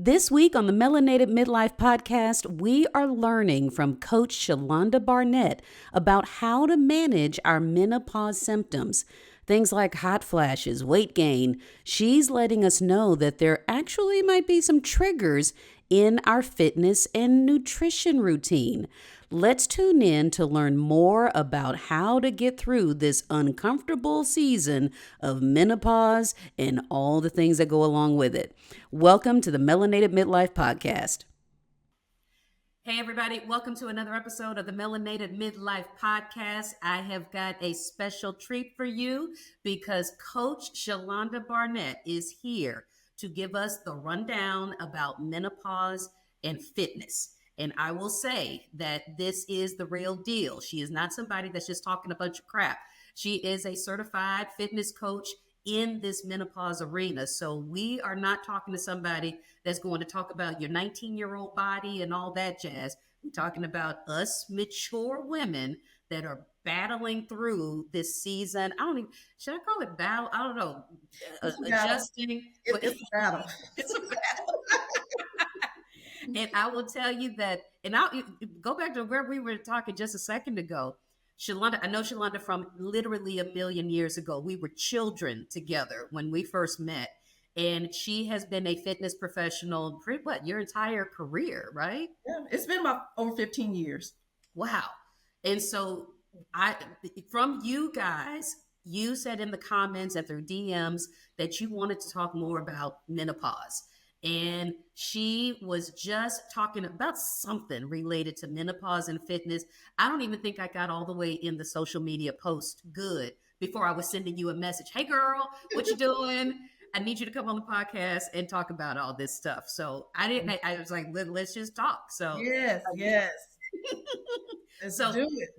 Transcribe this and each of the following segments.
This week on the Melanated Midlife Podcast, we are learning from Coach Shulanda Barnett about how to manage our menopause symptoms. Things like hot flashes, weight gain. She's letting us know that there actually might be some triggers in our fitness and nutrition routine. Let's tune in to learn more about how to get through this uncomfortable season of menopause and all the things that go along with it. Welcome to the Melanated Midlife Podcast. Hey, everybody. Welcome to another episode of the Melanated Midlife Podcast. I have got a special treat for you because Coach Shulanda Barnett is here to give us the rundown about menopause and fitness. And I will say that this is the real deal. She is not somebody that's just talking a bunch of crap. She is a certified fitness coach in this menopause arena. So we are not talking to somebody that's going to talk about your 19-year-old body and all that jazz. We're talking about us mature women that are battling through this season. Should I call it battle? I don't know. Adjusting. It's a battle. It's a battle. And I will tell you that, and I'll go back to where we were talking just a second ago. Shulanda, I know Shulanda from literally a million years ago. We were children together when we first met. And she has been a fitness professional for your entire career, right? Yeah, it's been about over 15 years. Wow. And so from you guys, you said in the comments and through DMs that you wanted to talk more about menopause. And she was just talking about something related to menopause and fitness. I don't even think I got all the way in the social media post good before I was sending you a message. Hey, girl, what you doing? I need you to come on the podcast and talk about all this stuff. So I was like, let's just talk. So yes. Let's so do it.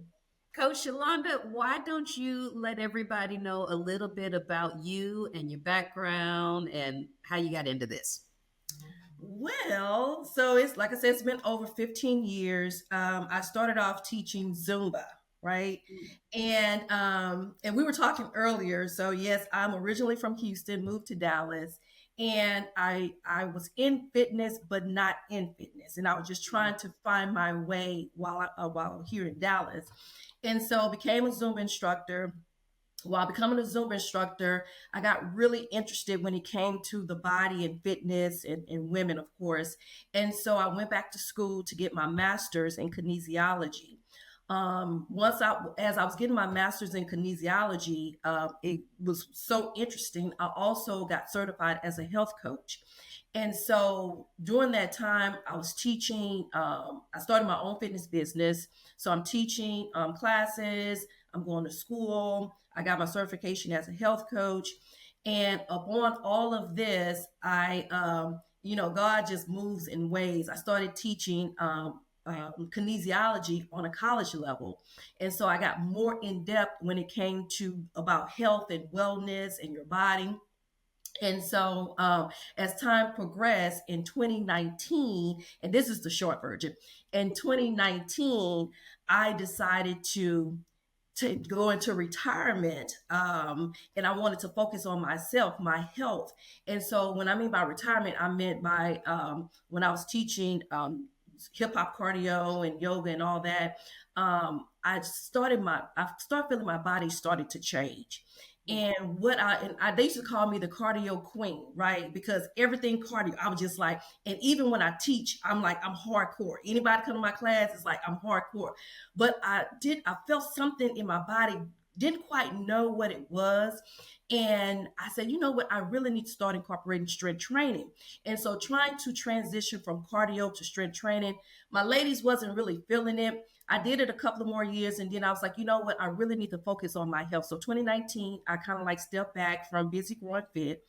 Coach Shulanda, why don't you let everybody know a little bit about you and your background and how you got into this? Well, so it's like I said, it's been over 15 years. I started off teaching Zumba, right? And we were talking earlier. So yes, I'm originally from Houston, moved to Dallas, and I was in fitness, but not in fitness, and I was just trying to find my way while here in Dallas, and so became a Zumba instructor. While becoming a Zumba instructor, I got really interested when it came to the body and fitness and women, of course. And so I went back to school to get my master's in kinesiology. As I was getting my master's in kinesiology, it was so interesting. I also got certified as a health coach. And so during that time, I was teaching. I started my own fitness business. So I'm teaching classes, I'm going to school. I got my certification as a health coach. And upon all of this, God just moves in ways. I started teaching kinesiology on a college level. And so I got more in depth when it came to about health and wellness and your body. And so, as time progressed in 2019, and this is the short version, in 2019, I decided to go into retirement, and I wanted to focus on myself, my health. And so, when I mean by retirement, I meant by when I was teaching hip hop cardio and yoga and all that. I started feeling my body started to change. And they used to call me the cardio queen, right? Because everything cardio, I was just like, and even when I teach, I'm like, I'm hardcore. Anybody come to my class, it's like I'm hardcore. But I felt something in my body, didn't quite know what it was. And I said, you know what? I really need to start incorporating strength training. And so trying to transition from cardio to strength training, my ladies wasn't really feeling it. I did it a couple of more years, and then I was like, you know what? I really need to focus on my health. So 2019, I kind of like stepped back from busy growing fit.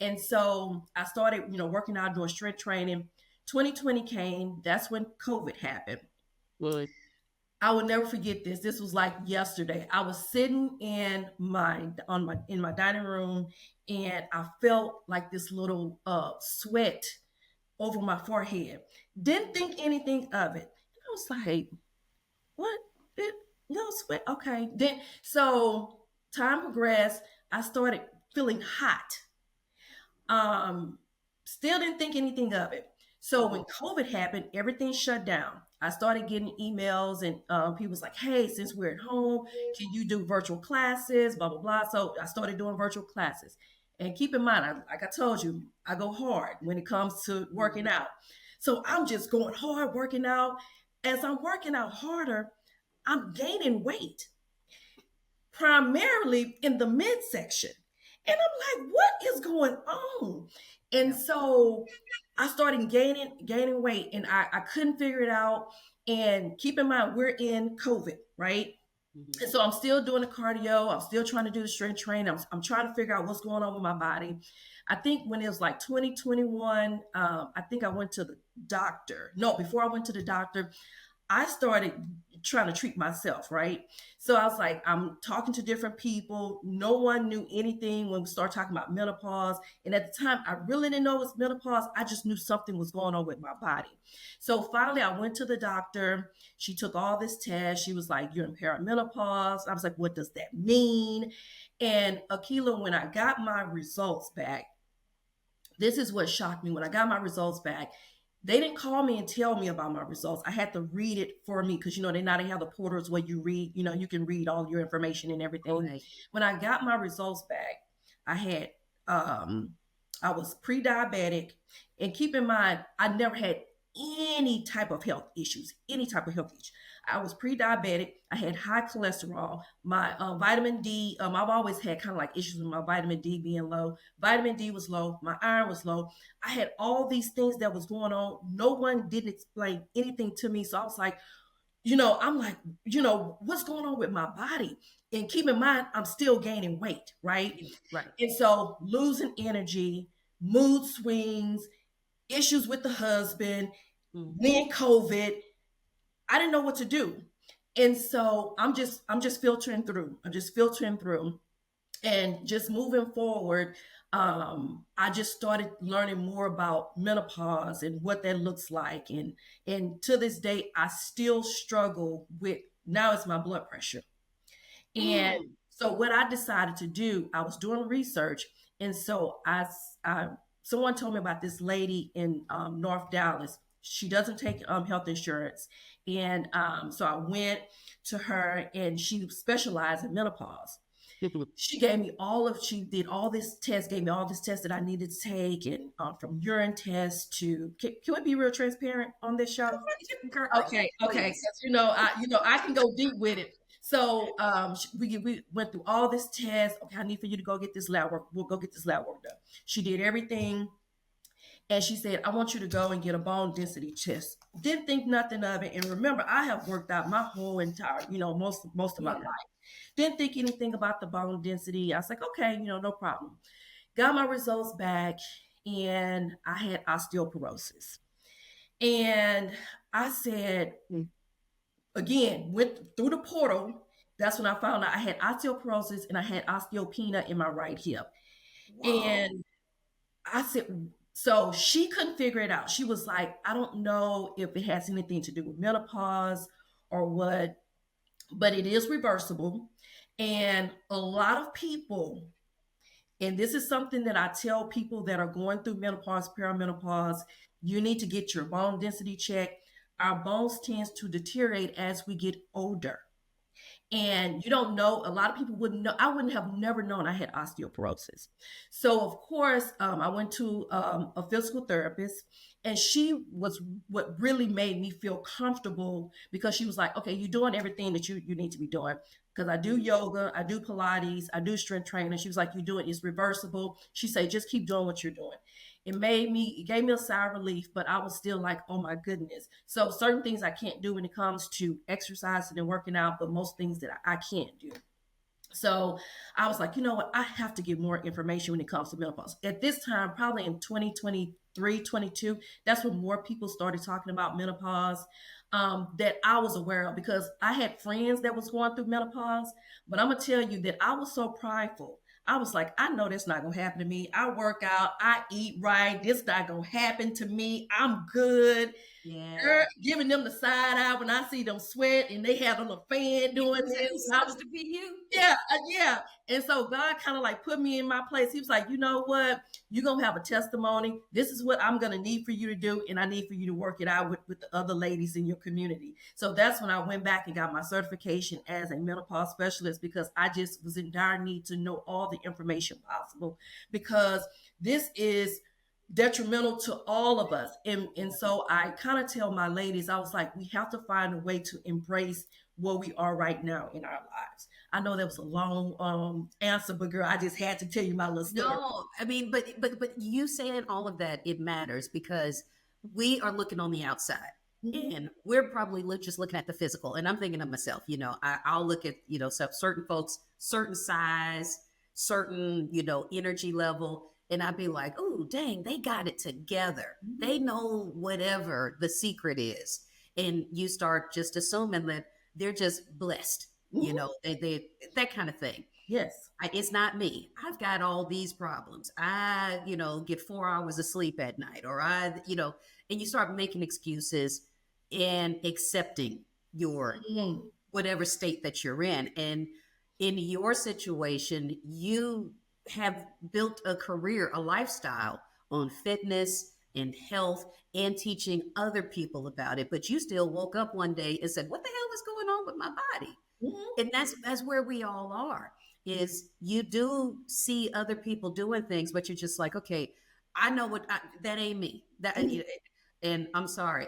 And so I started, working out, doing strength training. 2020 came. That's when COVID happened. Good. I will never forget this. This was like yesterday. I was sitting in my dining room, and I felt like this little sweat over my forehead. Didn't think anything of it. I was like, what? No sweat. Okay. Then so time progressed. I started feeling hot. Still didn't think anything of it. So when COVID happened, everything shut down. I started getting emails, and people was like, "Hey, since we're at home, can you do virtual classes?" Blah blah blah. So I started doing virtual classes. And keep in mind, like I told you, I go hard when it comes to working out. So I'm just going hard working out. As I'm working out harder, I'm gaining weight, primarily in the midsection. And I'm like, what is going on? And Yep. so I started gaining weight, and I couldn't figure it out. And keep in mind, we're in COVID, right? Mhm. And so I'm still doing the cardio. I'm still trying to do the strength training. I'm trying to figure out what's going on with my body. I think when it was like 2021, I think I went to the doctor. No, before I went to the doctor, I started trying to treat myself, right? So I was like, I'm talking to different people. No one knew anything when we started talking about menopause. And at the time, I really didn't know it was menopause. I just knew something was going on with my body. So finally, I went to the doctor. She took all this test. She was like, "You're in perimenopause." I was like, "What does that mean?" And Akila, when I got my results back, this is what shocked me. When I got my results back, they didn't call me and tell me about my results. I had to read it for me because, they now they have the portals where you read, you can read all your information and everything. Right. When I got my results back, I had, um, I was pre-diabetic. And keep in mind, I never had any type of health issues, any type of health issue. I was pre-diabetic. I had high cholesterol. My vitamin D, I've always had kind of like issues with my vitamin D being low. Vitamin D was low. My iron was low. I had all these things that was going on. No one didn't explain anything to me. So I was like, I'm like, what's going on with my body? And keep in mind, I'm still gaining weight, right? Yeah. Right. And so losing energy, mood swings, issues with the husband, Mhm. then COVID. I didn't know what to do. And so I'm just filtering through. I'm just filtering through and just moving forward. I just started learning more about menopause and what that looks like. And to this day, I still struggle with, now it's my blood pressure. And Mm. so what I decided to do, I was doing research, and so I someone told me about this lady in North Dallas. She doesn't take health insurance, and so I went to her, and she specialized in menopause. She did all this test, gave me all this test that I needed to take, and from urine tests to, can we be real transparent on this show? Girl, Okay, okay, please. because I can go deep with it. So we went through all this test. Okay, I need for you to go get this lab work. We'll go get this lab work done. She did everything, and she said, "I want you to go and get a bone density test." Didn't think nothing of it. And remember, I have worked out my whole entire, most of my life. Yeah. Didn't think anything about the bone density. I was like, okay, no problem. Got my results back, and I had osteoporosis. And I said, again, went through the portal. That's when I found out I had osteoporosis and I had osteopenia in my right hip. Whoa. And I said, so she couldn't figure it out. She was like, "I don't know if it has anything to do with menopause or what, but it is reversible." And a lot of people, and this is something that I tell people that are going through menopause, perimenopause, you need to get your bone density checked. Our bones tends to deteriorate as we get older. And you don't know, a lot of people wouldn't know. I wouldn't have never known I had osteoporosis. So of course, I went to a physical therapist, and she was what really made me feel comfortable, because she was like, "Okay, you're doing everything that you need to be doing." Because I do yoga, I do Pilates, I do strength training. She was like, "You do it, it's reversible." She said, "Just keep doing what you're doing." It gave me a sigh of relief, but I was still like, "Oh my goodness." So certain things I can't do when it comes to exercising and working out, but most things that I can't do. So I was like, you know what? I have to get more information when it comes to menopause. At this time, probably in 2023, 22, that's when more people started talking about menopause, that I was aware of, because I had friends that was going through menopause. But I'm going to tell you that I was so prideful. I was like, I know that's not gonna happen to me. I work out, I eat right. This not gonna happen to me. I'm good. Yeah. Girl, giving them the side eye when I see them sweat and they have a little fan doing Because this. it And I sucks was, to be you. yeah, yeah. And so God kind of like put me in my place. He was like, you know what? You're going to have a testimony. This is what I'm going to need for you to do. And I need for you to work it out with the other ladies in your community. So that's when I went back and got my certification as a menopause specialist, because I just was in dire need to know all the information possible, because this is detrimental to all of us. And so I kind of tell my ladies, I was like, we have to find a way to embrace where we are right now in our lives. I know that was a long answer, but girl, I just had to tell you my little story. No, I mean, but you saying all of that, it matters because we are looking on the outside Mhm. and we're probably just looking at the physical. And I'm thinking of myself, I'll look at, certain folks, certain size, certain, energy level. And I'd be like, oh, dang, they got it together. They know whatever the secret is. And you start just assuming that they're just blessed, Mhm. that kind of thing. Yes. It's not me. I've got all these problems. I, get 4 hours of sleep at night, or and you start making excuses and accepting your Mhm. whatever state that you're in. And in your situation, you have built a career, a lifestyle on fitness and health and teaching other people about it. But you still woke up one day and said, what the hell is going on with my body? Mhm. And that's where we all are, is you do see other people doing things, but you're just like, okay, I know that ain't me. Mhm. And I'm sorry,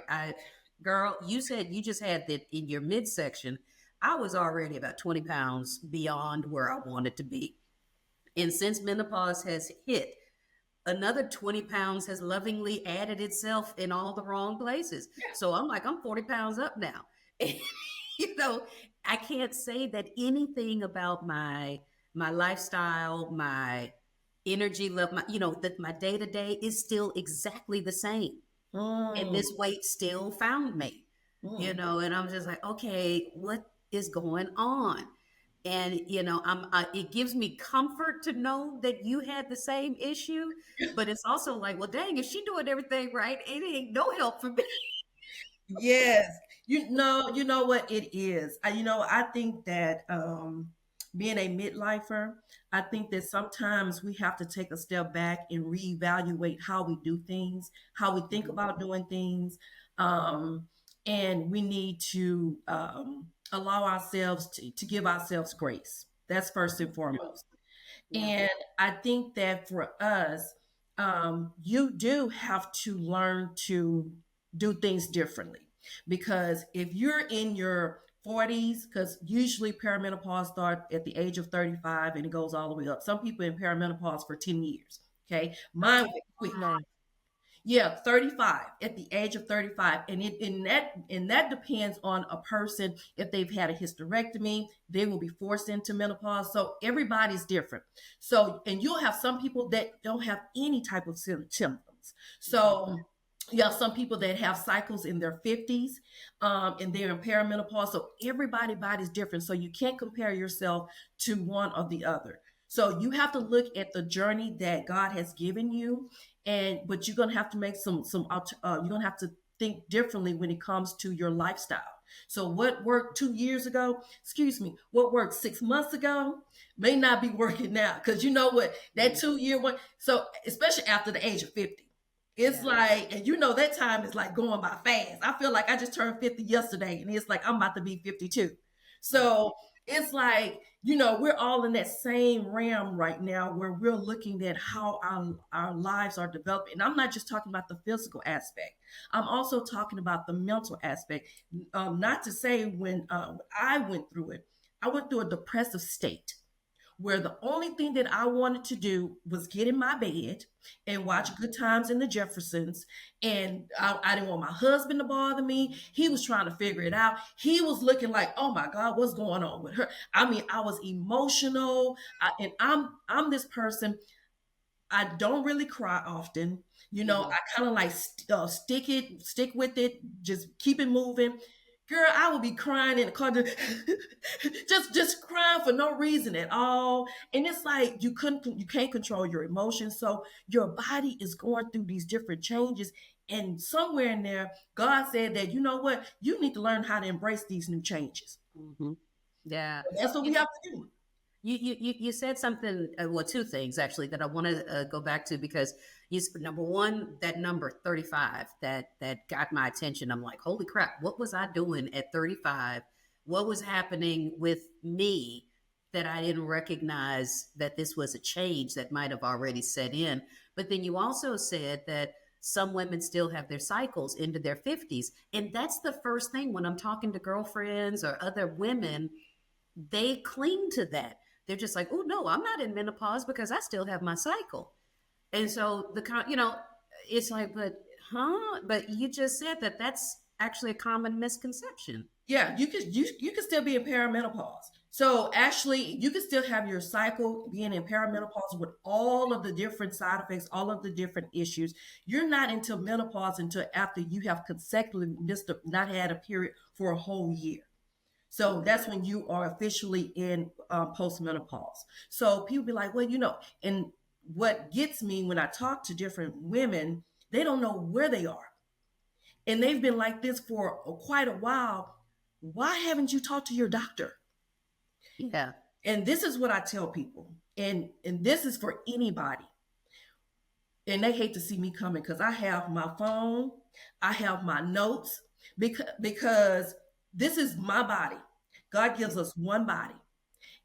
girl, you said you just had that in your midsection. I was already about 20 pounds beyond where I wanted to be. And since menopause has hit, another 20 pounds has lovingly added itself in all the wrong places. So I'm like, I'm 40 pounds up now. you know, I can't say that anything about my lifestyle, my energy level, that my day to day is still exactly the same. And Mm. this weight still found me, Mm. and I'm just like, okay, what is going on? And it gives me comfort to know that you had the same issue, but it's also like, well, dang, if she doing everything right, it ain't no help for me. Yes. You know what it is. I think that being a midlifer, I think that sometimes we have to take a step back and reevaluate how we do things, how we think Mhm. about doing things. Um, and we need to allow ourselves to give ourselves grace. That's first and foremost. Yeah. And I think that for us, you do have to learn to do things differently. Because if you're in your 40s, because usually perimenopause start at the age of 35 and it goes all the way up. Some people in perimenopause for 10 years. Okay. Mine went quick. Okay. Yeah, 35 at the age of 35. And that depends on a person. If they've had a hysterectomy, they will be forced into menopause. So everybody's different. So, and you'll have some people that don't have any type of symptoms. So you have some people that have cycles in their 50s, and they're in perimenopause. So everybody body's different. So you can't compare yourself to one or the other. So you have to look at the journey that God has given you, and but you're gonna have to make you're gonna have to think differently when it comes to your lifestyle. So what worked 2 years ago, excuse me, what worked 6 months ago may not be working now, because you know what, that Yeah. 2 year one. So especially after the age of 50, it's Yeah. like, and that time is like going by fast. I feel like I just turned 50 yesterday, and it's like I'm about to be 52. Yeah. So it's like, we're all in that same realm right now, where we're looking at how our lives are developing. And I'm not just talking about the physical aspect, I'm also talking about the mental aspect. Not to say when I went through it, I went through a depressive state where the only thing that I wanted to do was get in my bed and watch Good Times in the Jeffersons. And I didn't want my husband to bother me. He was trying to figure it out. He was looking like, oh my God, what's going on with her? I mean, I was emotional. And I'm this person. I don't really cry often. Mhm. I kind of like stick with it, just keep it moving. Girl, I would be crying in the car, just crying for no reason at all. And it's like you can't control your emotions. So your body is going through these different changes. And somewhere in there, God said that, you know what, you need to learn how to embrace these new changes. Hmm. Yeah. And that's what we have to do. You said something, well, two things actually that I want to go back to because number one, that number 35 that got my attention. I'm like, holy crap, what was I doing at 35? What was happening with me that I didn't recognize that this was a change that might have already set in? But then you also said that some women still have their cycles into their 50s. And that's the first thing when I'm talking to girlfriends or other women, they cling to that. They're just like, oh no, I'm not in menopause because I still have my cycle. And so it's like, but huh? But you just said that that's actually a common misconception. Yeah, you can still be in perimenopause. So actually, you can still have your cycle being in perimenopause with all of the different side effects, all of the different issues. You're not into menopause until after you have consecutively not had a period for a whole year. So Okay. that's when you are officially in postmenopause. So people be like, well, and what gets me when I talk to different women, they don't know where they are, and they've been like this for quite a while. Why haven't you talked to your doctor? Yeah. And this is what I tell people, and this is for anybody. And they hate to see me coming because I have my phone, I have my notes, because this is my body. God gives us one body.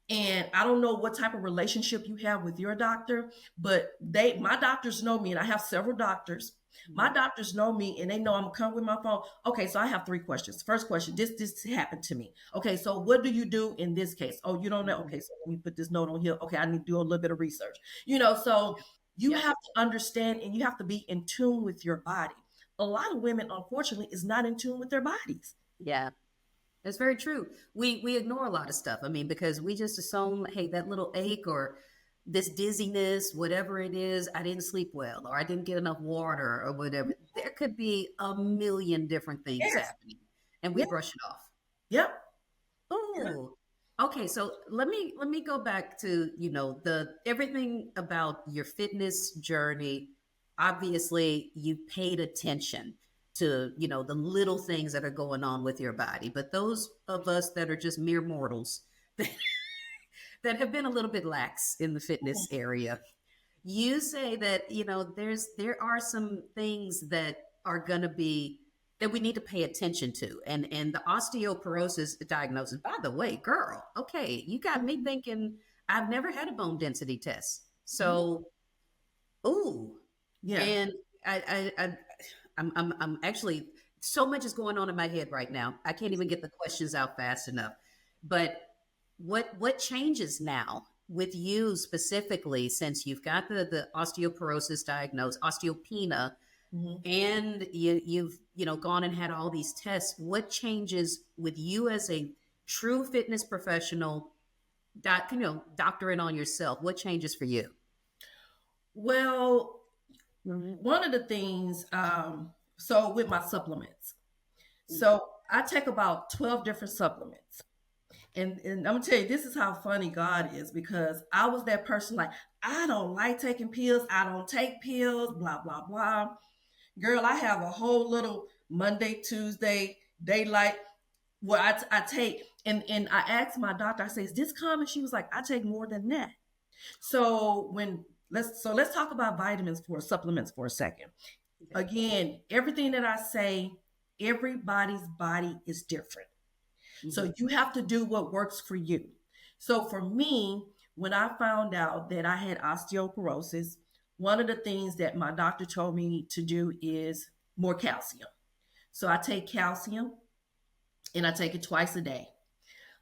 And I don't know what type of relationship you have with your doctor, but my doctors know me, and I have several doctors. My Mhm. doctors know me, and they know I'm gonna come with my phone. Okay, so I have three questions. First question: this happened to me. Okay, so what do you do in this case? Oh, you don't know. Mhm. Okay, so let me put this note on here. Okay, I need to do a little bit of research. So you Yep. have to understand, and you have to be in tune with your body. A lot of women, unfortunately, is not in tune with their bodies. Yeah. That's very true. We ignore a lot of stuff. I mean, because we just assume, hey, that little ache or this dizziness, whatever it is, I didn't sleep well or I didn't get enough water or whatever. There could be a million different things Yes. happening, and we Yep. brush it off. Yep. Yep. Oh, okay. So let me go back to the everything about your fitness journey. Obviously, you paid attention to the little things that are going on with your body, but those of us that are just mere mortals that have been a little bit lax in the fitness area, you say that there are some things that are going to be that we need to pay attention to, and the osteoporosis diagnosis, by the way, girl, okay, you got me thinking. I've never had a bone density test, Mhm. so ooh. Yeah. And I'm actually, so much is going on in my head right now. I can't even get the questions out fast enough. But what changes now with you specifically, since you've got the osteoporosis diagnosed, osteopenia, Mhm. and you've gone and had all these tests? What changes with you as a true fitness professional, doctoring on yourself? What changes for you? Well, one of the things, so with my supplements, so I take about 12 different supplements. And I'm gonna tell you, this is how funny God is, because I was that person like, I don't like taking pills, I don't take pills, blah, blah, blah. Girl, I have a whole little Monday, Tuesday, daylight where I take, and I asked my doctor, I say, is this common? She was like, I take more than that. So let's talk about vitamins for supplements for a second. Okay. Again, everything that I say, everybody's body is different. Mhm. So you have to do what works for you. So for me, when I found out that I had osteoporosis, one of the things that my doctor told me to do is more calcium. So I take calcium, and I take it twice a day.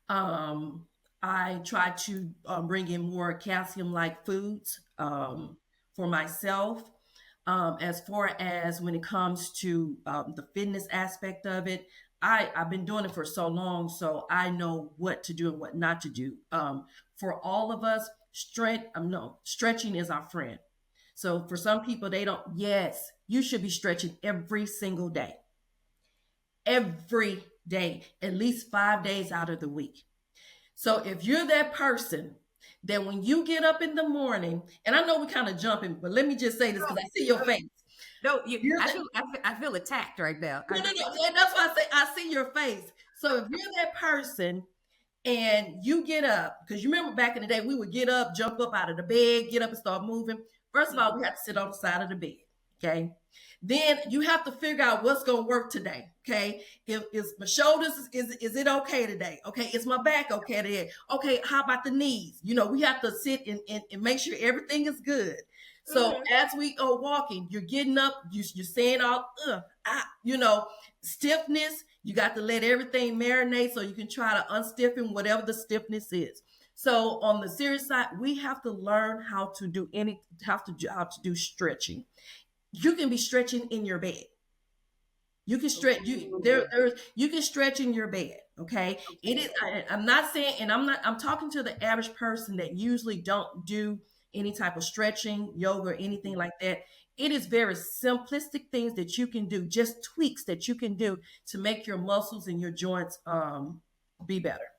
Um, I try to bring in more calcium like foods Mhm. for myself. As far as when it comes to the fitness aspect of it, I've been doing it for so long, so I know what to do and what not to do. For all of us, no, stretching is our friend. So for some people, they don't. Yes, you should be stretching every single day, every day, at least 5 days out of the week. So if you're that person that when you get up in the morning, and I know we're kind of jumping, but let me just say this because I see your face. No, You're I feel attacked right now. no, no, no. And that's why I say I see your face. So if you're that person and you get up, because you remember back in the day, we would get up, jump up out of the bed, get up and start moving. First of all, we have to sit on the side of the bed. Okay. Then you have to figure out what's gonna work today. Okay. If is my shoulders, is it okay today? Okay, is my back okay today? Okay, how about the knees? We have to sit and make sure everything is good. So as we are walking, you're getting up, you're saying all stiffness. You got to let everything marinate so you can try to unstiffen whatever the stiffness is. So on the serious side, we have to learn how to do stretching. You can be stretching in your bed. You can stretch you can stretch in your bed. Okay. It is I'm not saying, and I'm talking to the average person that usually don't do any type of stretching, yoga, or anything like that. It is very simplistic things that you can do, just tweaks that you can do to make your muscles and your joints be better.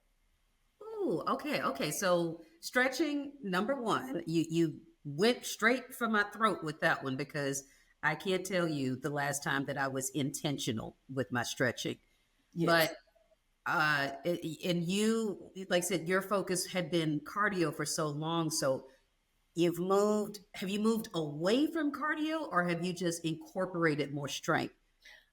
Ooh, okay, okay. So stretching, number one, you went straight for my throat with that one because I can't tell you the last time that I was intentional with my stretching. Yes. But and you, like I said, your focus had been cardio for so long. So have you moved away from cardio or have you just incorporated more strength?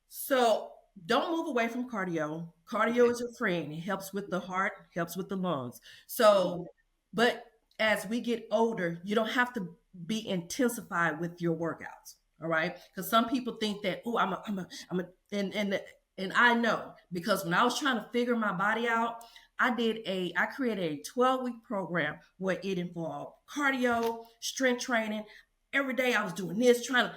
So don't move away from cardio. Cardio Okay. is your friend. It helps with the heart, helps with the lungs. So, but as we get older, you don't have to be intensified with your workouts. All right, because some people think that, oh, and I know because when I was trying to figure my body out, I created a 12-week program where it involved cardio, strength training. Every day I was doing this, trying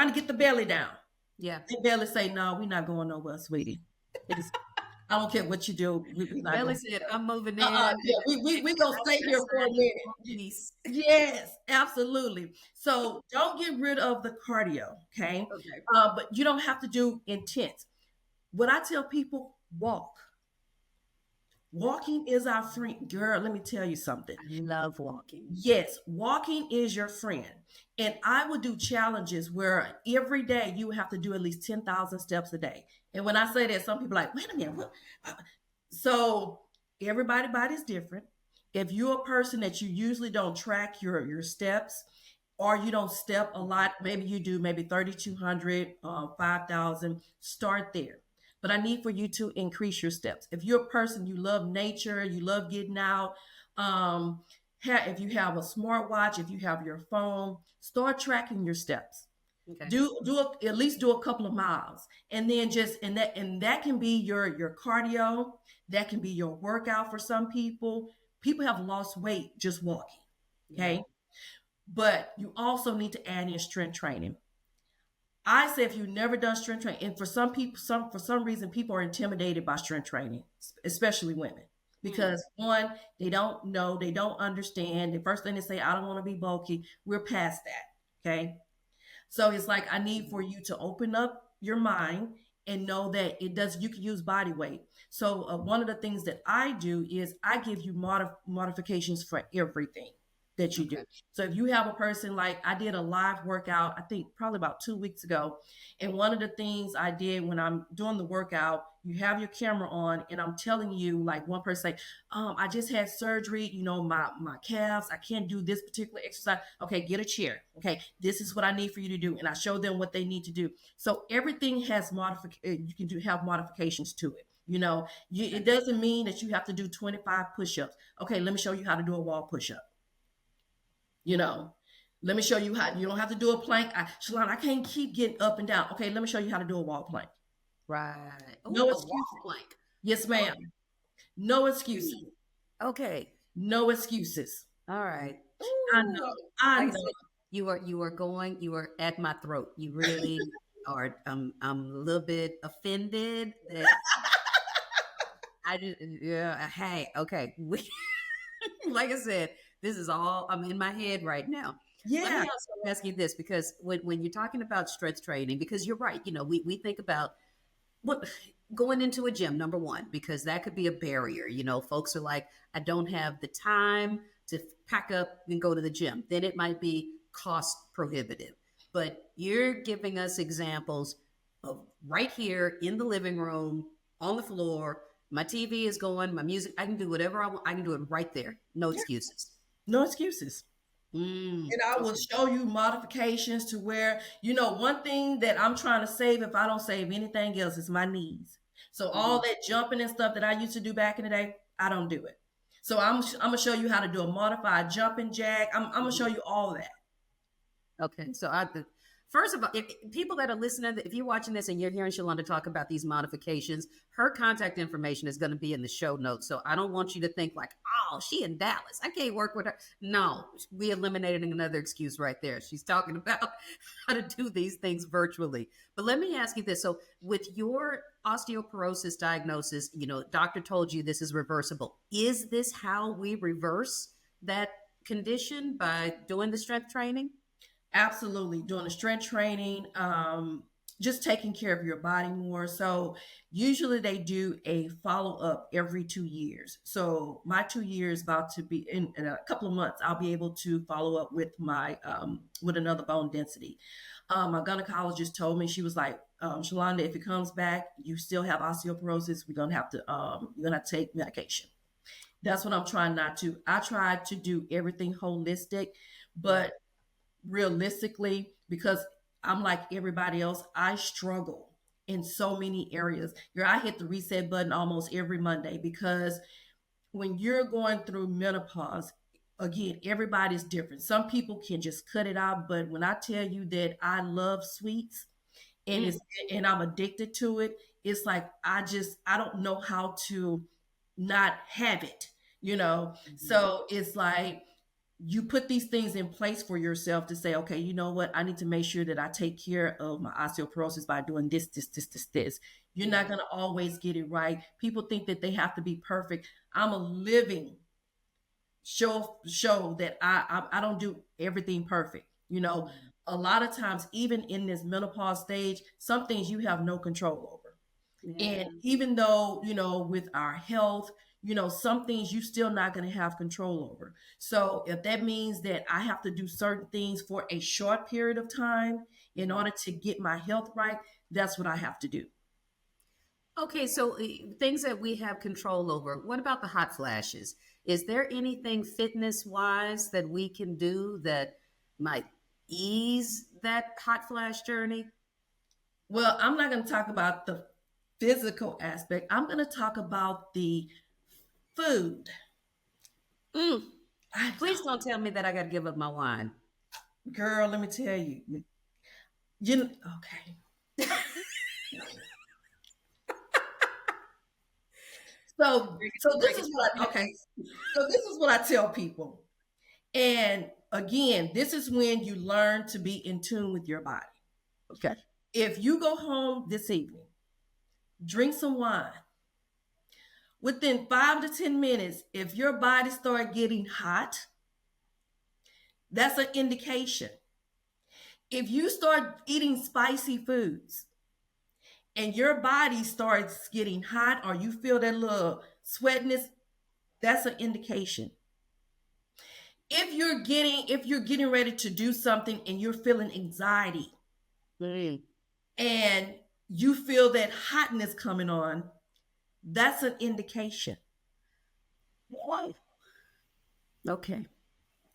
to get the belly down. Yeah. They barely say, no, we're not going nowhere, sweetie. I don't care what you do. We're not Belly going. said, I'm moving in. Yeah, we going to stay here for a minute. Peace. Yes, absolutely. So don't get rid of the cardio, okay? Okay. But you don't have to do intense. What I tell people, walk. Walking is our friend. Girl, let me tell you something. I love walking. Yes, walking is your friend. And I would do challenges where every day you have to do at least 10,000 steps a day. And when I say that, some people are like, wait a minute. What? So everybody's body is different. If you're a person that you usually don't track your steps or you don't step a lot, maybe you do maybe 3,200, 5,000, start there. But I need for you to increase your steps. If you're a person, you love nature, you love getting out, um, if you have a smartwatch, if you have your phone, start tracking your steps. Okay. At least do a couple of miles, and then and that can be your cardio. That can be your workout for some people. People have lost weight just walking. Yeah. Okay, but you also need to add in strength training. I say if you've never done strength training, and for some people, for some reason, people are intimidated by strength training, especially women, Mm. because one, they don't know, they don't understand. The first thing they say, I don't want to be bulky. We're past that. Okay. So it's like I need for you to open up your mind and know that you can use body weight. So one of the things that I do is I give you modifications for everything that you do. Okay. So if you have a person, like I did a live workout, I think probably about 2 weeks ago. And one of the things I did when I'm doing the workout, you have your camera on and I'm telling you, like one person say, I just had surgery, my calves, I can't do this particular exercise. Okay, get a chair. Okay, this is what I need for you to do. And I show them what they need to do. So everything has you can have modifications to it. It doesn't mean that you have to do 25 push-ups. Okay, let me show you how to do a wall push-up. you know Let me show you how. You don't have to do a plank. Shalon, I can't keep getting up and down. Okay, let me show you how to do a wall plank. Right. Oh, No a wall excuses. plank. Yes, Okay. ma'am. No excuses. Okay. No excuses. All right. I Ooh. know. I Like I know. said, you are at my throat. You really are. I'm a little bit offended that I just, yeah. Hey, okay. Like I said, this is all I'm in my head right now. Let me Yeah. also ask you this because when you're talking about strength training, because you're right, we think about What going into a gym, number one, because that could be a barrier. You know, folks are like, I don't have the time to pack up and go to the gym. Then it might be cost prohibitive. But you're giving us examples of right here in the living room, on the floor. My TV is going, my music, I can do whatever I want. I can do it right there. No Yeah, excuses. no excuses. And I will Okay. show you modifications to where, one thing that I'm trying to save, if I don't save anything else, is my knees. So all Mhm. that jumping and stuff that I used to do back in the day, I don't do it. So I'm gonna show you how to do a modified jumping jack. I'm gonna show Mhm. you all that. Okay, so first of all, if people that are listening, if you're watching this and you're hearing Shalonda talk about these modifications, her contact information is going to be in the show notes. So I don't want you to think like, oh, she in Dallas, I can't work with her. No, we eliminated another excuse right there. She's talking about how to do these things virtually. But let me ask you this: so with your osteoporosis diagnosis, doctor told you this is reversible. Is this how we reverse that condition by doing the strength training? Absolutely. Doing the strength training, just taking care of your body more. So usually they do a follow up every 2 years. So my 2 years about to be in a couple of months, I'll be able to follow up with my with another bone density. My gynecologist told me, she was like, Shalonda, if it comes back, you still have osteoporosis, you're gonna have to take medication. That's what I'm trying not to. I try to do everything holistic, Yeah. but realistically, because I'm like everybody else, I struggle in so many areas. I hit the reset button almost every Monday, because when you're going through menopause, again, everybody's different. Some people can just cut it out, but when I tell you that I love sweets, and Mm. it's and I'm addicted to it, it's like I don't know how to not have it, Mhm. So it's like you put these things in place for yourself to say, okay, you know what? I need to make sure that I take care of my osteoporosis by doing this, this, this, this, this. You're Yeah. not going to always get it right. People think that they have to be perfect. I'm a living show that I don't do everything perfect. Mhm. A lot of times, even in this menopause stage, some things you have no control over. Yeah. And even though, with our health, some things you still not going to have control over. So if that means that I have to do certain things for a short period of time in Mhm. order to get my health right, that's what I have to do. Okay, so things that we have control over. What about the hot flashes? Is there anything fitness wise that we can do that might ease that hot flash journey? Well, I'm not going to talk about the physical aspect. I'm going to talk about the food. Mm. I Please don't tell me that I got to give up my wine. Girl, let me tell you. Okay. So this Bring it is to what me. okay. So this is what I tell people. And again, this is when you learn to be in tune with your body. Okay. If you go home this evening, drink some wine. Within 5 to 10 minutes, if your body start getting hot, that's an indication. If you start eating spicy foods and your body starts getting hot, or you feel that little sweatness, that's an indication. If you're getting ready to do something and you're feeling anxiety, Mm. and you feel that hotness coming on, that's an indication. What? Okay.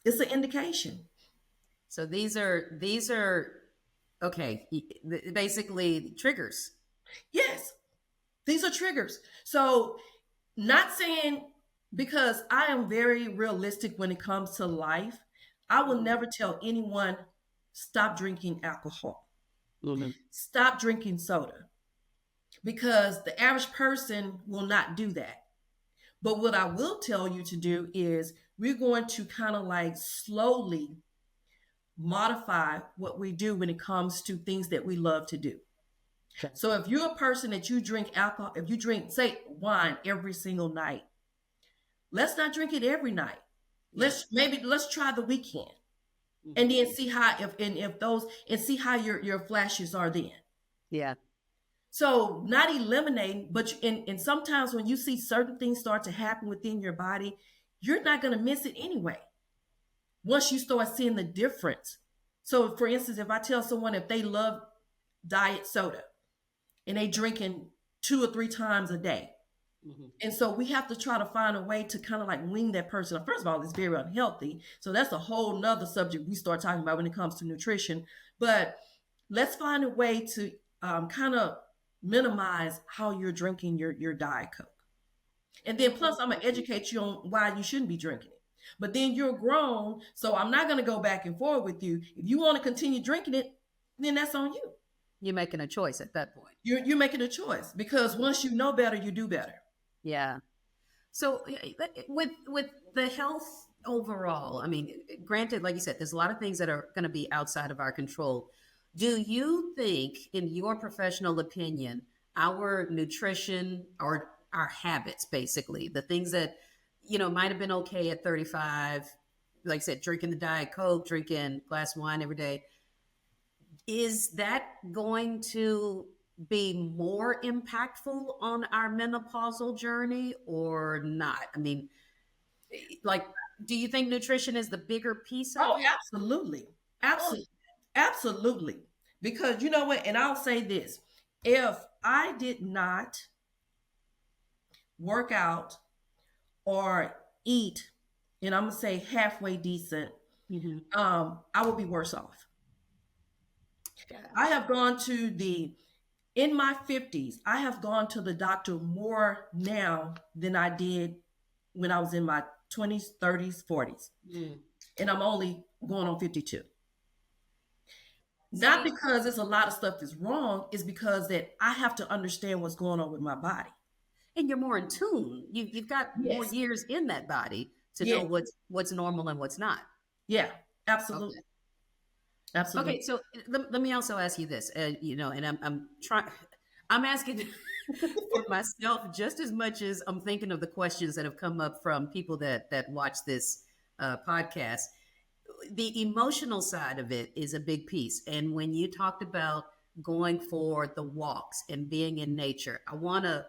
It's an indication. So these are okay, basically triggers. Yes, these are triggers. So, not saying, because I am very realistic when it comes to life, I will Mhm. never tell anyone stop drinking alcohol, Mhm. stop drinking soda, because the average person will not do that. But what I will tell you to do is we're going to kind of like slowly modify what we do when it comes to things that we love to do. Okay. So if you're a person that you drink alcohol, if you drink, say, wine every single night, let's not drink it every night. Yeah. Let's try the weekend, and Mhm. then see how, if those, and see how your flashes are then. Yeah. So not eliminating, but and sometimes when you see certain things start to happen within your body, you're not going to miss it anyway. Once you start seeing the difference. So for instance, if I tell someone if they love diet soda and they drinking 2 or 3 times a day, Mhm. and so we have to try to find a way to kind of like wean that person up. First of all, it's very unhealthy. So that's a whole nother subject we start talking about when it comes to nutrition. But let's find a way to kind of minimize how you're drinking your Diet Coke. And then plus, I'm gonna educate you on why you shouldn't be drinking it. But then you're grown, so I'm not gonna go back and forth with you. If you want to continue drinking it, then that's on you. You're making a choice at that point. You're making a choice because once you know better, you do better. Yeah. So with the health overall, I mean, granted, like you said, there's a lot of things that are going to be outside of our control. Do you think, in your professional opinion, our nutrition or our habits, basically, the things that might have been okay at 35, like I said, drinking the Diet Coke, drinking a glass of wine every day, is that going to be more impactful on our menopausal journey or not? I mean, like, do you think nutrition is the bigger piece of Oh, it? absolutely. Oh, Absolutely. Absolutely. Because you know what? And I'll say this, if I did not work out or eat, and I'm gonna say halfway decent, hmm I would be worse off. I gotcha. have gone to the in my 50s, I have gone to the doctor more now than I did when I was in my 20s, 30s, 40s. Mm. And I'm only going on 52. Not See, because it's a lot of stuff is wrong, it's because that I have to understand what's going on with my body. and you're more in tune. You've got more Yes. years in that body to Yeah. know what's normal and what's not. Yeah. Okay. Absolutely. Absolutely. Okay. So let me also ask you this. And I'm trying. I'm asking for myself just as much as I'm thinking of the questions that have come up from people that watch this podcast. The emotional side of it is a big piece. And when you talked about going for the walks and being in nature, I want to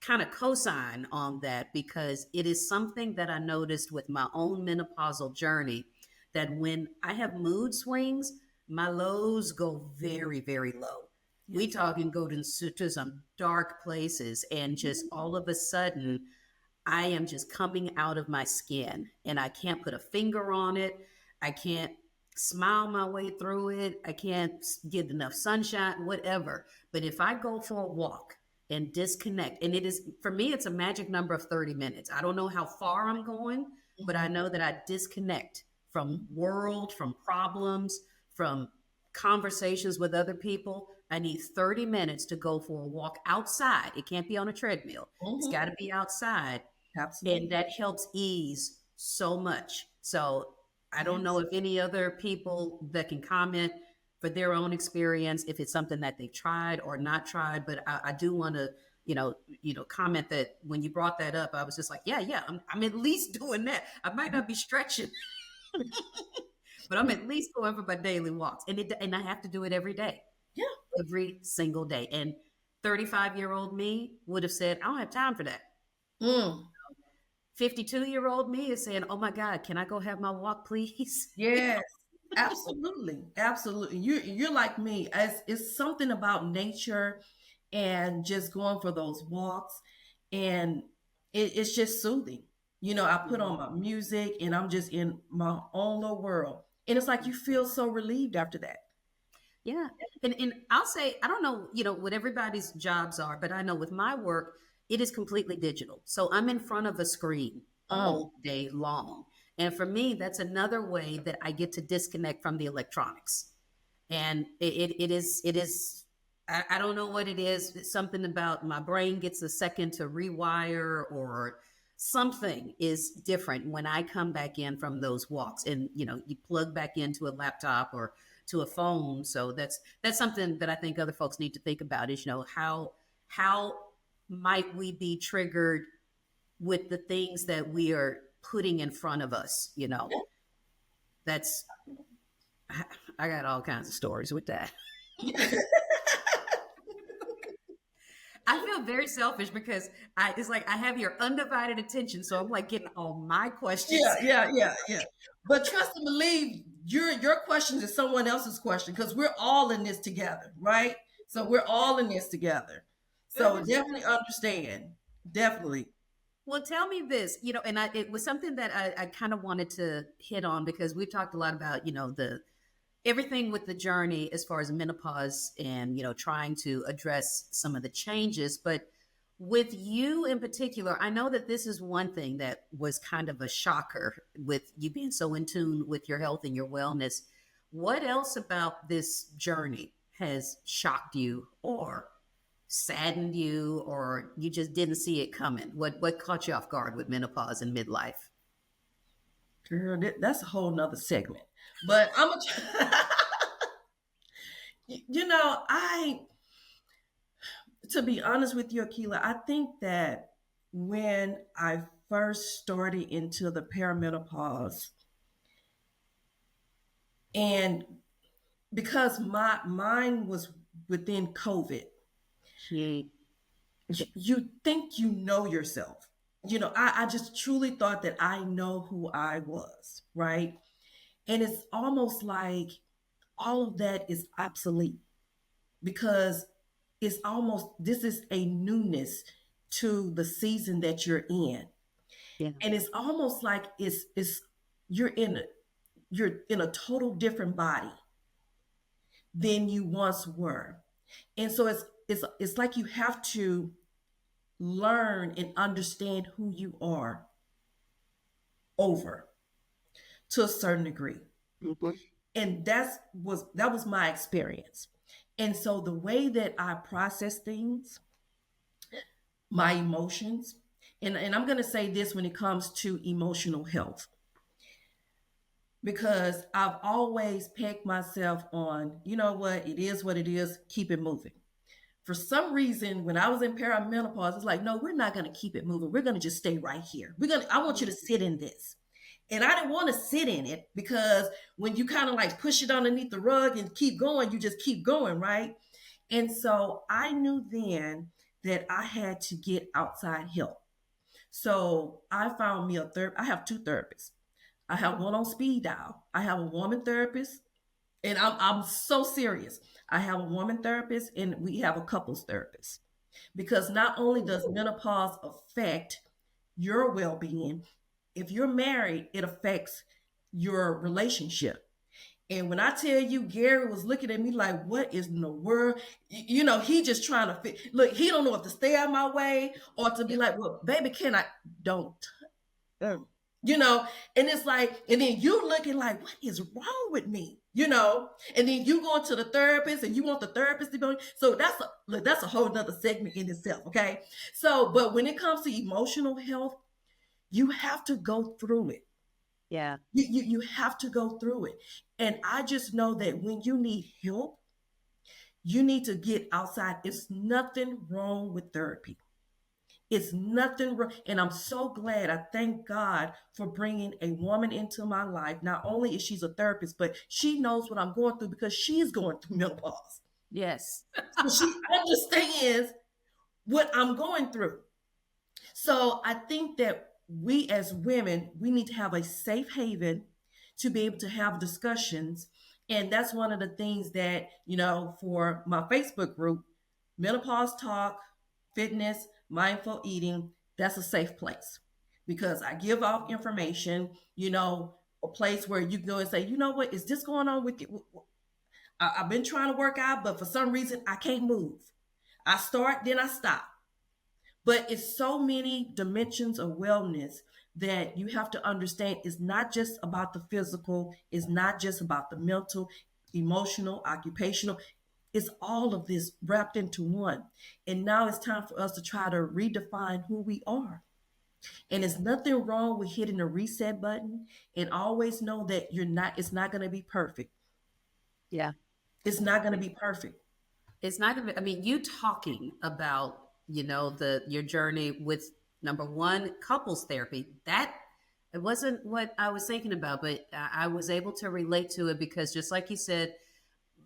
kind of co-sign on that because it is something that I noticed with my own menopausal journey that when I have mood swings, my lows go very, very low. We Yes. talk and go to some dark places, and just all of a sudden, I am just coming out of my skin and I can't put a finger on it. I can't smile my way through it. I can't get enough sunshine, whatever. But if I go for a walk and disconnect, and it is for me, it's a magic number of 30 minutes. I don't know how far I'm going, but I Mhm. know that I disconnect from world, from problems, from conversations with other people. I need 30 minutes to go for a walk outside. It can't be on a treadmill. It's Mhm. got to be outside, and Absolutely. that helps ease so much. So I don't know Yes. if any other people that can comment for their own experience, if it's something that they've tried or not tried, but I do want to comment that when you brought that up, I was just like, yeah, I'm at least doing that. I might not be stretching, but I'm at least going for my daily walks, and I have to do it every day, Yeah. every single day. And 35-year-old me would have said, I don't have time for that. Mm. 52-year-old me is saying, "Oh my God, can I go have my walk, please?" Yes. Absolutely. Absolutely. You're like me. As it's something about nature and just going for those walks, and it's just soothing. I put on Mhm. my music and I'm just in my own little world. And it's like you feel so relieved after that. Yeah. And I'll say, I don't know, what everybody's jobs are, but I know with my work, it is completely digital. So I'm in front of a screen Mm. all day long. And for me, that's another way that I get to disconnect from the electronics. And it is I don't know what it is. It's something about my brain gets a second to rewire, or something is different when I come back in from those walks, and you plug back into a laptop or to a phone. So that's something that I think other folks need to think about is, how might we be triggered with the things that we are putting in front of us. That's I got all kinds of stories with that. Yeah. I feel very selfish because it's like I have your undivided attention, so I'm like getting all my questions. Yeah. But trust and believe your questions is someone else's question because we're all in this together, right? So we're all in this together. So definitely understand. Definitely. Well, tell me this, and it was something that I kind of wanted to hit on because we've talked a lot about, the everything with the journey as far as menopause and, trying to address some of the changes. But with you in particular, I know that this is one thing that was kind of a shocker with you being so in tune with your health and your wellness. What else about this journey has shocked you or saddened you or you just didn't see it coming? What caught you off guard with menopause and midlife? Girl, that's a whole nother segment. But I'm a I to be honest with you, Akila, I think that when I first started into the perimenopause, and because my mine was within COVID, Yeah. you think you know yourself. I just truly thought that I know who I was, right? And it's almost like all of that is obsolete because it's almost this is a newness to the season that you're in. Yeah. And it's almost like it's you're in a you're in a total different body than you once were. And so it's like you have to learn and understand who you are over to a certain degree. Mhm. And that was my experience. And so the way that I process things, my emotions, and I'm going to say this when it comes to emotional health, because I've always pegged myself on, you know what it is, keep it moving. For some reason, when I was in perimenopause, it's like, no, we're not going to keep it moving. We're going to just stay right here. I want you to sit in this. And I didn't want to sit in it because when you kind of like push it underneath the rug and keep going, you just keep going, right? And so I knew then that I had to get outside help. So I found me a therapist. I have two therapists. I have one on speed dial. I have a woman therapist, and I'm so serious. I have a woman therapist, and we have a couples therapist because not only does menopause affect your well-being, if you're married, it affects your relationship. And when I tell you, Gary was looking at me like, "What is in the world?" He just trying to fit. Look, he don't know if to stay out my way or to be like, "Well, baby, can I?" Don't. Um, you know, and it's like, and then you looking like, "What is wrong with me?" And then you going to the therapist, and you want the therapist to be. So that's a whole nother segment in itself. Okay, so but when it comes to emotional health, you have to go through it. Yeah. You have to go through it. And I just know that when you need help, you need to get outside. It's nothing wrong with therapy. It's nothing wrong. And I'm so glad. I thank God for bringing a woman into my life. Not only is she's a therapist, but she knows what I'm going through because she's going through menopause. Yes. So she understands what I'm going through. So I think that we as women, we need to have a safe haven to be able to have discussions. And that's one of the things that, for my Facebook group, Menopause Talk, Fitness, Mindful Eating, that's a safe place because I give out information, a place where you can go and say, you know what, is this going on with you? I've been trying to work out, but for some reason I can't move. I start, then I stop. But it's so many dimensions of wellness that you have to understand it's not just about the physical, it's not just about the mental, emotional, occupational. It's all of this wrapped into one. And now it's time for us to try to redefine who we are. And there's nothing wrong with hitting the reset button and always know that it's not going to be perfect. Yeah. It's not going to be perfect. It's not gonna be, I mean, you talking about, your journey with number one, couples therapy, that it wasn't what I was thinking about, but I was able to relate to it because just like you said,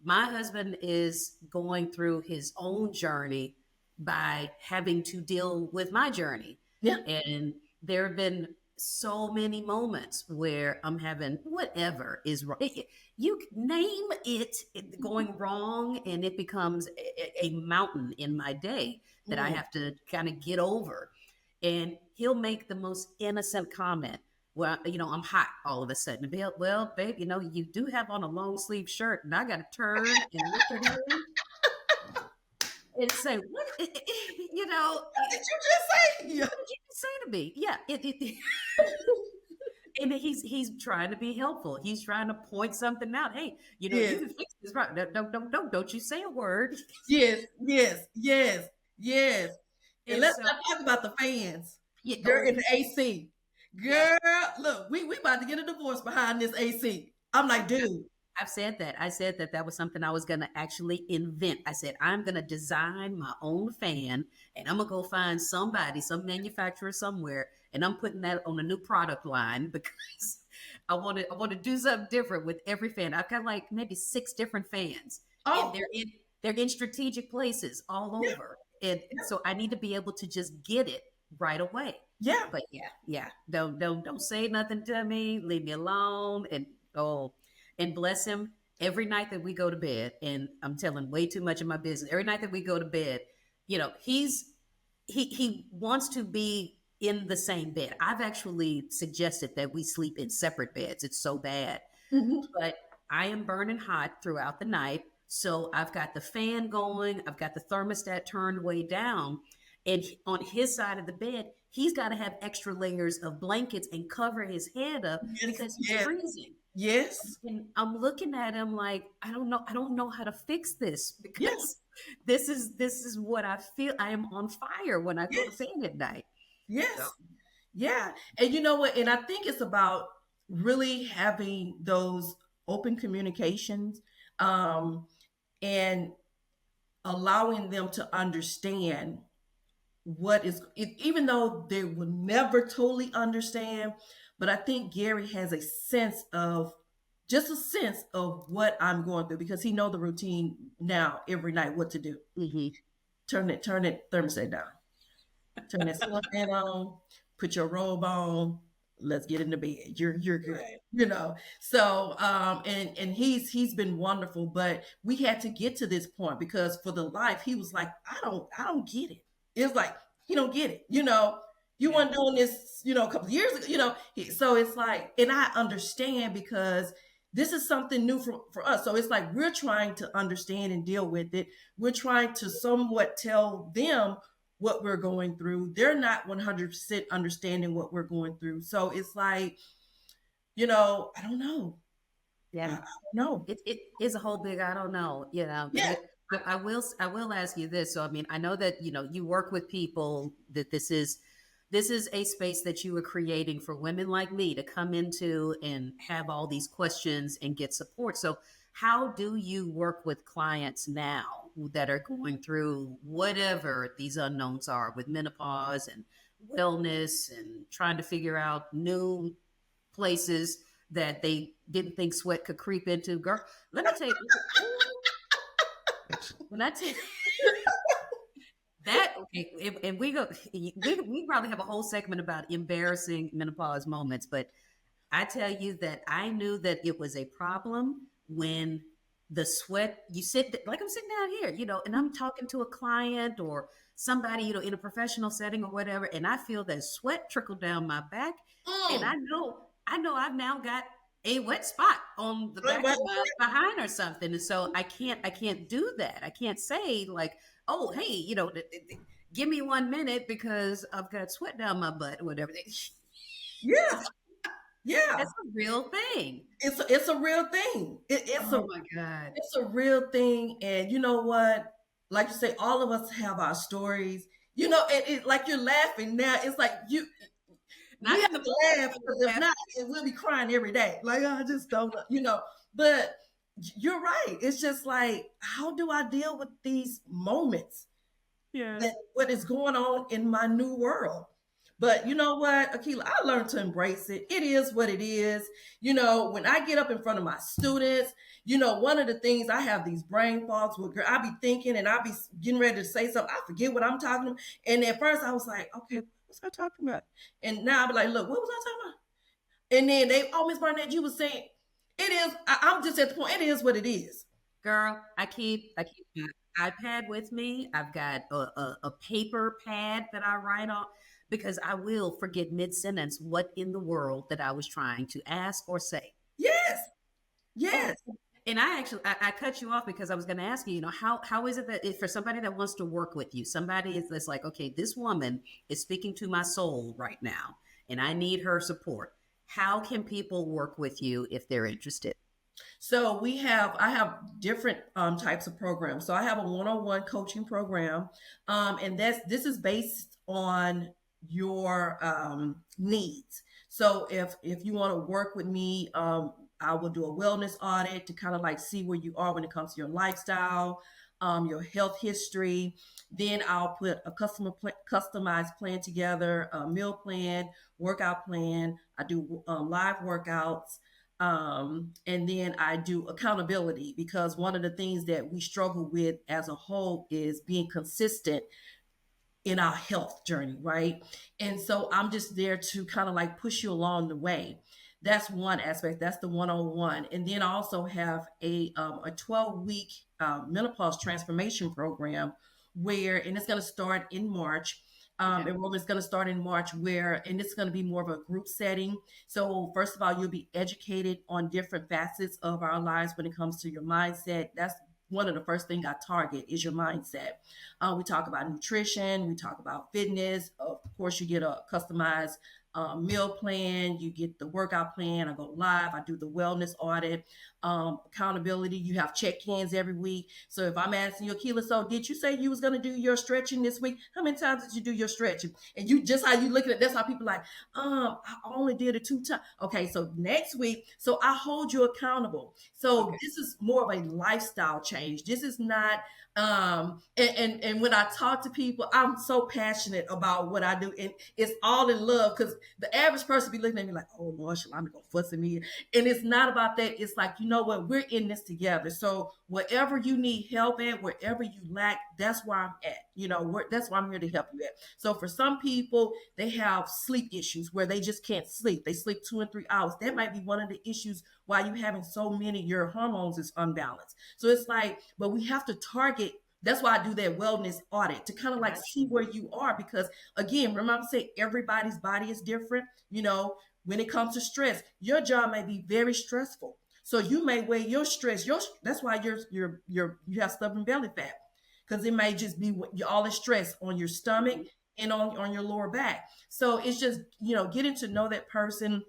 my husband is going through his own journey by having to deal with my journey. Yeah. And there have been so many moments where I'm having whatever is wrong. You name it going wrong, and it becomes a mountain in my day that I Mm. have to kind of get over. And he'll make the most innocent comment. Well, I'm hot all of a sudden. Well, babe, you do have on a long sleeve shirt, and I got to turn and look at him and say, "What? Did you just say? Yeah. What did you say to me?" Yeah, and he's trying to be helpful. He's trying to point something out. Hey, you Yes. can fix this, right? Don't you say a word. Yes. Yes. Yes. Yes. And And let's so, not talk about the fans. Girl oh in the AC. yeah, Girl, look, we about to get a divorce behind this AC. I'm like, dude. I've said that. I said that that was something I was going to actually invent. I said, I'm going to design my own fan and I'm going to go find somebody, some manufacturer somewhere, and I'm putting that on a new product line because I want to do something different with every fan. I've got like maybe 6 different fans and Oh, they're in strategic places all yeah, over. And yeah, so I need to be able to just get it right away. yeah. But yeah. Don't say nothing to me. Leave me alone. And bless him every night that we go to bed. And I'm telling way too much of my business. Every night that we go to bed, he wants to be in the same bed. I've actually suggested that we sleep in separate beds. It's so bad, Mhm. but I am burning hot throughout the night. So I've got the fan going, I've got the thermostat turned way down. And on his side of the bed, he's got to have extra layers of blankets and cover his head up Yes, because he's yes, freezing. yes, And I'm looking at him like, I don't know how to fix this yeah, because this is what I feel. I am on fire when I go to yes, bed at night. So, yes, yeah. And you know what? And I think it's about really having those open communications, um, and allowing them to understand what is it, even though they will never totally understand, but I think Gary has a sense of just a sense of what I'm going through because he know the routine now every night what to do. mhm. Turn it thermostat down. Turn that ceiling fan on, put your robe on, let's get into bed. You're good. Right. So and he's been wonderful, but we had to get to this point because for the life he was like, I don't get it. It's like he don't get it. You Yeah. weren't doing this, a couple of years ago, so it's like, and I understand because this is something new for us. So it's like we're trying to understand and deal with it. We're trying to somewhat tell them what we're going through. They're not 100% understanding what we're going through. So it's like, I don't know. I Yeah. don't know. It is a whole big I don't know, Yeah. but I will ask you this. So I mean, I know that you work with people that this is a space that you are creating for women like me to come into and have all these questions and get support. So how do you work with clients now that are going through whatever these unknowns are with menopause and wellness and trying to figure out new places that they didn't think sweat could creep into? Girl, let me tell you, when I tell you that, okay, and we probably have a whole segment about embarrassing menopause moments, but I tell you that I knew that it was a problem when the sweat, you sit like I'm sitting down here, and I'm talking to a client or somebody, in a professional setting or whatever, and I feel that sweat trickle down my back, and Mm. I know I've now got a wet spot on the Wait, back wait, of my behind or something, and so I can't do that. I can't say like, oh, hey, give me 1 minute because I've got sweat down my butt or whatever. yeah, yeah. That's a real thing. It's a real thing. Oh my God. It's a real thing. And you know what? Like you say, all of us have our stories. And like you're laughing now. It's like we Not have in the to laugh moment, because but if not, we'll be crying every day. Like, I just don't. But you're right. It's just like, how do I deal with these moments yeah. that what is going on in my new world? But you know what, Akila, I learned to embrace it. It is what it is. When I get up in front of my students, one of the things, I have these brain fogs where, girl, I be thinking and I be getting ready to say something. I forget what I'm talking about. And at first I was like, okay, what's I talking about? And now I be like, look, what was I talking about? And then oh, Miss Barnett, you was saying, it is, I'm just at the point, it is what it is. Girl, I keep my iPad with me. I've got a paper pad that I write on because I will forget mid sentence what in the world that I was trying to ask or say. Yes, Oh, yes. and I cut you off because I was going to ask you, how is it that if for somebody that wants to work with you, somebody is that's like, okay, this woman is speaking to my soul right now, and I need her support. How can people work with you if they're interested? So I have different types of programs. So I have a one-on-one coaching program, and this is based on your needs. So if you want to work with me, I will do a wellness audit to kind of like see where you are when it comes to your lifestyle, your health history. Then I'll put a customized plan together, a meal plan, workout plan. I do live workouts, and then I do accountability, because one of the things that we struggle with as a whole is being consistent in our health journey, right? And so I'm just there to kind of like push you along the way. That's one aspect. That's the one-on-one. And then I also have a 12-week menopause transformation program where, and it's going to start in March. Okay. Enrollment's going to start in March, and it's going to be more of a group setting. So first of all, you'll be educated on different facets of our lives when it comes to your mindset. That's one of the first things I target is your mindset. We talk about nutrition, we talk about fitness. Of course, you get a customized meal plan, you get the workout plan. I go live, I do the wellness audit, accountability. You have check-ins every week. So if I'm asking you, Akila, so did you say you was going to do your stretching this week? How many times did you do your stretching? And you just how you look at it, that's how people like, I only did it 2 times. Okay, so next week, so I hold you accountable. So Okay. this is more of a lifestyle change. This is not and when I talk to people, I'm so passionate about what I do, and it's all in love, because the average person be looking at me like, oh Lord, Shalanda gonna fuss at me. And it's not about that. It's like, you know what, we're in this together. So whatever you need help at, wherever you lack, that's where I'm at. That's where I'm here to help you at. So for some people, they have sleep issues where they just can't sleep. They sleep 2 and 3 hours. That might be one of the issues why you having so many, your hormones is unbalanced. So it's like, but we have to target. That's why I do that wellness audit to kind of like Got see where you are, because again, remember I say everybody's body is different. When it comes to stress, your job may be very stressful. So you may weigh your stress. That's why you have stubborn belly fat, because it may just be all the stress on your stomach you. and on your lower back. So it's just getting to know that person,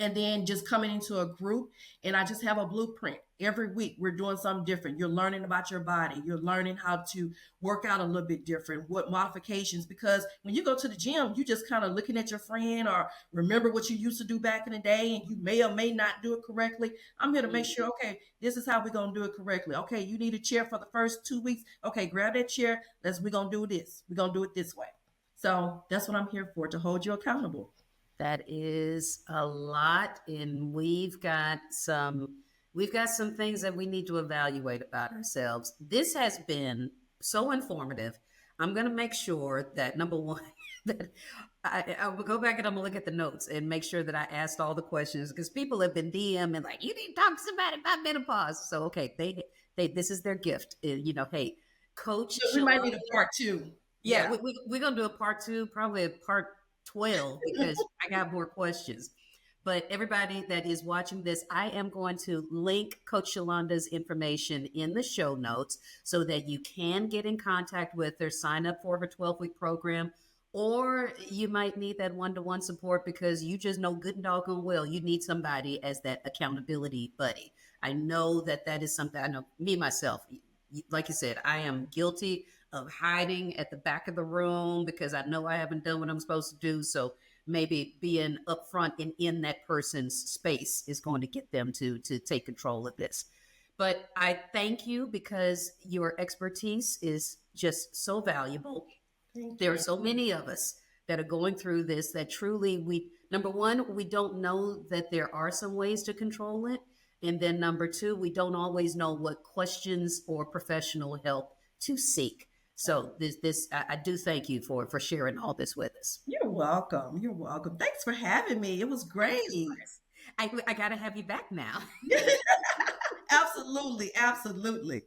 and then just coming into a group, and I just have a blueprint. Every week we're doing something different. You're learning about your body, you're learning how to work out a little bit different, what modifications, because when you go to the gym, you just kind of looking at your friend or remember what you used to do back in the day, and you may or may not do it correctly. I'm here to make Mhm. sure, okay, this is how we're going to do it correctly. Okay, you need a chair for the first 2 weeks. Okay, grab that chair. We're going to do this, we're going to do it this way. So that's what I'm here for, to hold you accountable. That is a lot, and we've got some things that we need to evaluate about ourselves. This has been so informative. I'm going to make sure that number one, that I will go back and I'm gonna look at the notes and make sure that I asked all the questions, because people have been DMing like, you need to talk to somebody about menopause. So okay, they this is their gift. Hey, Coach We might Shalanda. need a part two. Yeah, Yeah. we're gonna do a part two, probably a part 12, because I got more questions. But everybody that is watching this, I am going to link Coach Yolanda's information in the show notes so that you can get in contact with her, sign up for her 12-week program, or you might need that one-to-one support because you just know good and doggone well you need somebody as that accountability buddy. I know that that is something I know me myself. Like you said, I am guilty of hiding at the back of the room because I know I haven't done what I'm supposed to do. So maybe being upfront and in that person's space is going to get them to take control of this. But I thank you because your expertise is just so valuable. Thank There are you. so many of us that are going through this that truly we, number one, we don't know that there are some ways to control it. And then number two, we don't always know what questions or professional help to seek. So I do thank you for sharing all this with us. You're welcome. You're welcome. Thanks for having me. It was Of great. course. I got to have you back now. Absolutely. Absolutely.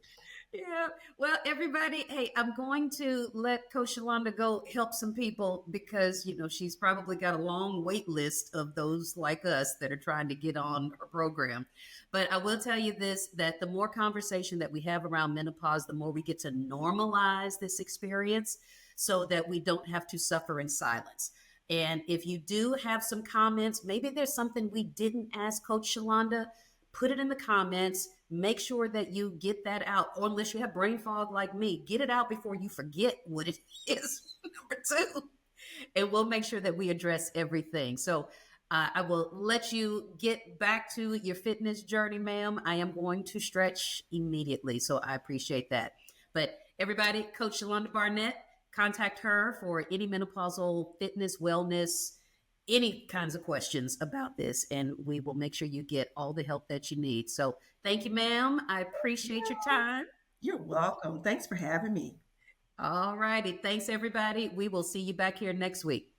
Yeah. Well, everybody, hey, I'm going to let Coach Shulanda go help some people because, she's probably got a long wait list of those like us that are trying to get on her program. But I will tell you this, that the more conversation that we have around menopause, the more we get to normalize this experience so that we don't have to suffer in silence. And if you do have some comments, maybe there's something we didn't ask Coach Shulanda, put it in the comments. Make sure that you get that out. Or unless you have brain fog like me, get it out before you forget what it is. Number two. And we'll make sure that we address everything. So I will let you get back to your fitness journey, ma'am. I am going to stretch immediately. So I appreciate that. But everybody, Coach Shulanda Barnett, contact her for any menopausal fitness, wellness, any kinds of questions about this, and we will make sure you get all the help that you need. So thank you, ma'am. I appreciate your time. You're welcome. Thanks for having me. All righty. Thanks, everybody. We will see you back here next week.